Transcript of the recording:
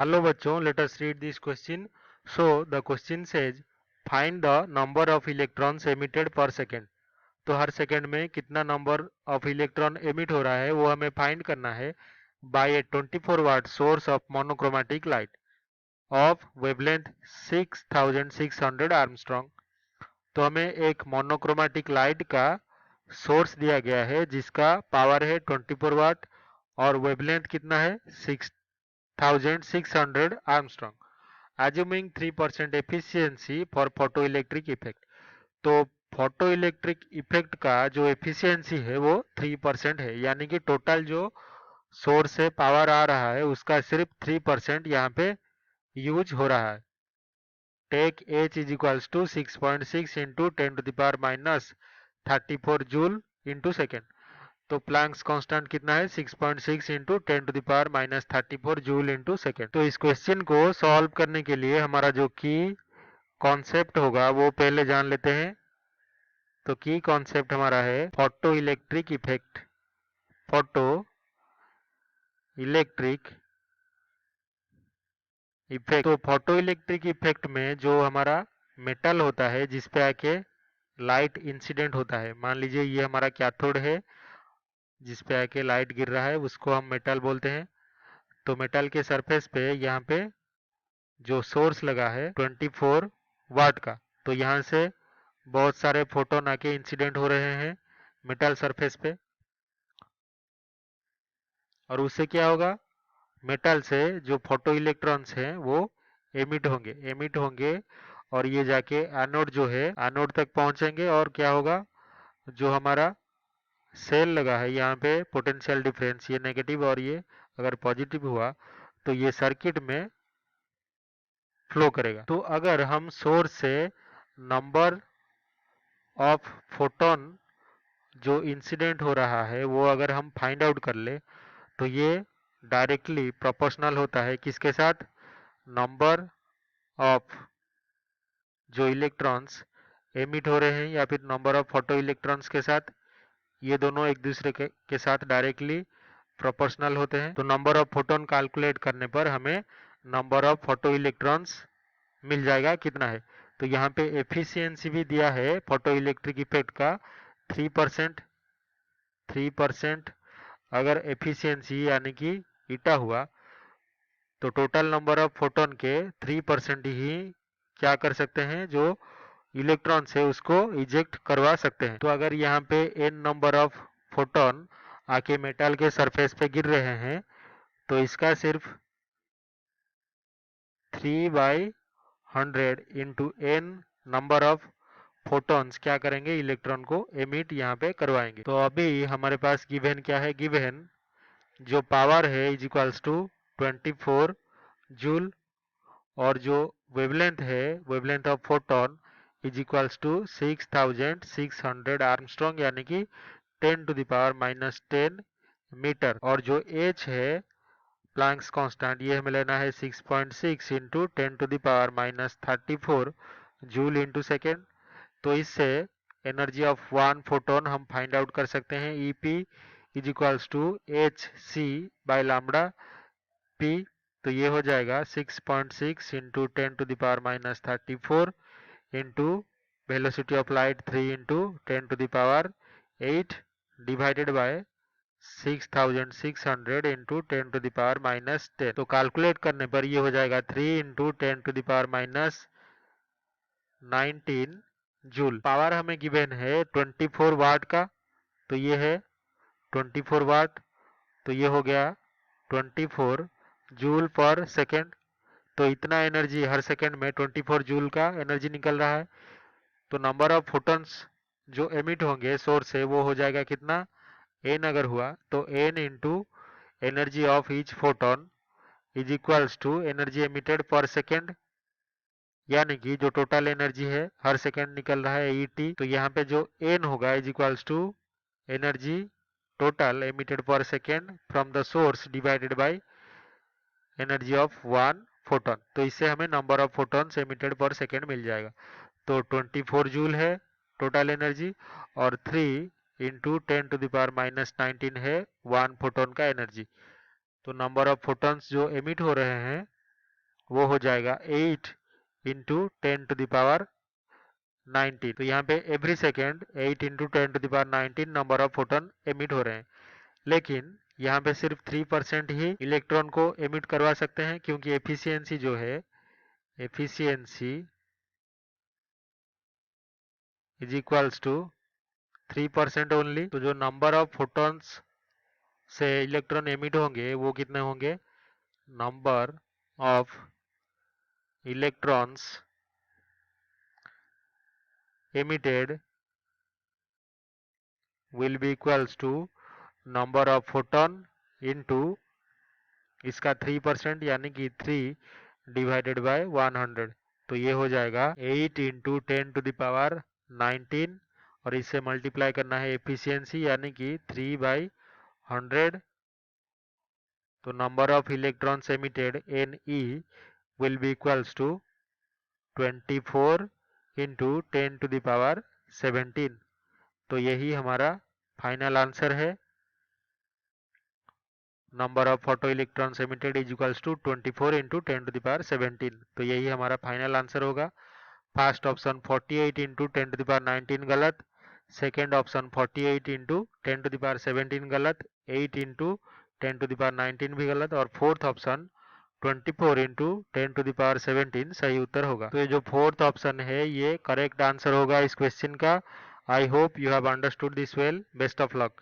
Hello bachon, let us read this question. So the question says find the number of electrons emitted per second. तो हर second में कितना number of electron emit हो रहा है वो हमें फाइंड करना है by A 24 watt source of monochromatic light of wavelength 6600 angstrom. तो हमें एक मोनोक्रोमेटिक लाइट का सोर्स दिया गया है जिसका पावर है 24 वाट और वेवलेंथ कितना है 6600 Armstrong. assuming 3% efficiency for photoelectric effect। तो फोटो इलेक्ट्रिक इफेक्ट का जो एफिशिएंसी है वो 3% है, यानी कि टोटल जो सोर्स से पावर आ रहा है उसका सिर्फ 3% यहाँ पे यूज हो रहा है। Take H is equals to 6.6 into 10⁻34 joule into second. तो प्लैंक्स कांस्टेंट कितना है 6.6 इंटू 10⁻34 जूल इंटू सेकेंड। तो इस क्वेश्चन को सॉल्व करने के लिए हमारा जो की कॉन्सेप्ट होगा वो पहले जान लेते हैं। तो की कॉन्सेप्ट हमारा है photo electric effect. Photo electric effect, तो फोटो इलेक्ट्रिक इफेक्ट में जो हमारा मेटल होता है जिस पे आके लाइट इंसिडेंट होता है, मान लीजिए ये हमारा कैथोड है जिस पे आके लाइट गिर रहा है उसको हम मेटल बोलते हैं। तो मेटल के सरफेस पे यहाँ पे जो सोर्स लगा है 24 वाट का, तो यहाँ से बहुत सारे फोटोन आके इंसिडेंट हो रहे हैं मेटल सरफेस पे, और उससे क्या होगा, मेटल से जो फोटो इलेक्ट्रॉन्स हैं वो एमिट होंगे और ये जाके एनोड जो है एनोड तक पहुंचेंगे और क्या होगा, जो हमारा सेल लगा है यहाँ पे पोटेंशियल डिफरेंस ये नेगेटिव और ये अगर पॉजिटिव हुआ तो ये सर्किट में फ्लो करेगा। तो अगर हम सोर्स से नंबर ऑफ फोटोन जो इंसिडेंट हो रहा है वो अगर हम फाइंड आउट कर ले तो ये डायरेक्टली प्रोपोर्शनल होता है किसके साथ, नंबर ऑफ जो इलेक्ट्रॉन्स एमिट हो रहे हैं या फिर नंबर ऑफ फोटो इलेक्ट्रॉन्स के साथ। ये दोनों एक दूसरे के साथ डायरेक्टली प्रोपोर्शनल होते हैं। तो नंबर ऑफ फोटोन कैलकुलेट करने पर हमें नंबर ऑफ फोटो इलेक्ट्रॉन्स मिल जाएगा कितना है। तो यहाँ पे एफिशिएंसी भी दिया है फोटो इलेक्ट्रिक इफेक्ट का 3%। 3% अगर एफिशिएंसी यानी कि ईटा हुआ तो टोटल नंबर ऑफ फोटोन के 3% ही क्या कर सकते हैं, जो इलेक्ट्रॉन से उसको इजेक्ट करवा सकते हैं। तो अगर यहाँ पे n नंबर ऑफ फोटोन आके मेटल के सरफेस पे गिर रहे हैं तो इसका सिर्फ 3/100 into n number of photons क्या करेंगे, इलेक्ट्रॉन को एमिट यहाँ पे करवाएंगे। तो अभी हमारे पास गिवन क्या है, गिवन जो पावर है इज इक्वल्स टू 24 जूल और जो वेवलेंथ है wavelength of photon is equals to 6600 angstrom यानी कि 10⁻⁻10 मीटर, और जो एच है प्लैंक्स कांस्टेंट ये हमें लेना है 6.6 इंटू 10⁻34 जूल इंटू सेकेंड। तो इससे एनर्जी ऑफ वन फोटोन हम फाइंड आउट कर सकते हैं, E P is equals to H C by lambda P. तो ये हो जाएगा 6.6 into 10⁻⁻34 into velocity of light 3 into 10⁸ divided by 6600 into 10⁻⁻10। तो कैलकुलेट करने पर ये हो जाएगा 3 इंटू 10⁻19 जूल। पावर हमें गिवन है 24 वाट का, तो ये है 24 वाट, तो ये हो गया 24 जूल पर सेकेंड। तो इतना एनर्जी हर सेकेंड में 24 जूल का एनर्जी निकल रहा है। तो नंबर ऑफ फोटॉन्स जो एमिट होंगे सोर्स से वो हो जाएगा कितना, एन अगर हुआ तो N into energy of each photon is equals to energy emitted per second, यानी कि जो टोटल एनर्जी है हर सेकेंड निकल रहा है ईटी। तो यहाँ पे जो एन होगा is equals to energy total emitted per second from the source divided by energy of one photon. तो इससे हमें number of photons emitted per second मिल जाएगा। तो 24 जूल है टोटल एनर्जी और 3 इंटू 10⁻⁻19 है वन फोटोन का एनर्जी। तो नंबर ऑफ फोटॉन्स जो एमिट हो रहे हैं वो हो जाएगा 8 इंटू 10⁻19। तो यहाँ पे every second 8 into 10⁻19 number of photon emit हो रहे हैं। लेकिन यहाँ पे सिर्फ 3% ही इलेक्ट्रॉन को एमिट करवा सकते हैं, क्योंकि एफिशिएंसी जो है, efficiency is equals to 3% only. तो जो नंबर ऑफ फोटॉन्स से इलेक्ट्रॉन एमिट होंगे वो कितने होंगे? Number of electrons emitted will be equals to number of photon into इसका 3% यानी कि 3 डिवाइडेड बाय 100। तो ये हो जाएगा 8 इंटू 10⁻19 और इससे मल्टीप्लाई करना है एफिशिएंसी यानी कि 3/100। तो number of electrons emitted NE will be equals to 24 into 10⁻17। तो यही हमारा फाइनल आंसर है। Number of photo electrons emitted is equals to 24 into 10⁻17। तो यही हमारा फाइनल आंसर होगा। फर्स्ट ऑप्शन 48 इंटू 10⁻19 गलत, सेकेंड ऑप्शन 48 इंटू 10⁻17 गलत, 8 इंटू 10⁻19 भी गलत, और फोर्थ ऑप्शन 24 इंटू 10⁻17 सही उत्तर होगा। तो ये जो फोर्थ ऑप्शन है ये करेक्ट आंसर होगा इस क्वेश्चन का। I hope you have understood this well. Best of luck.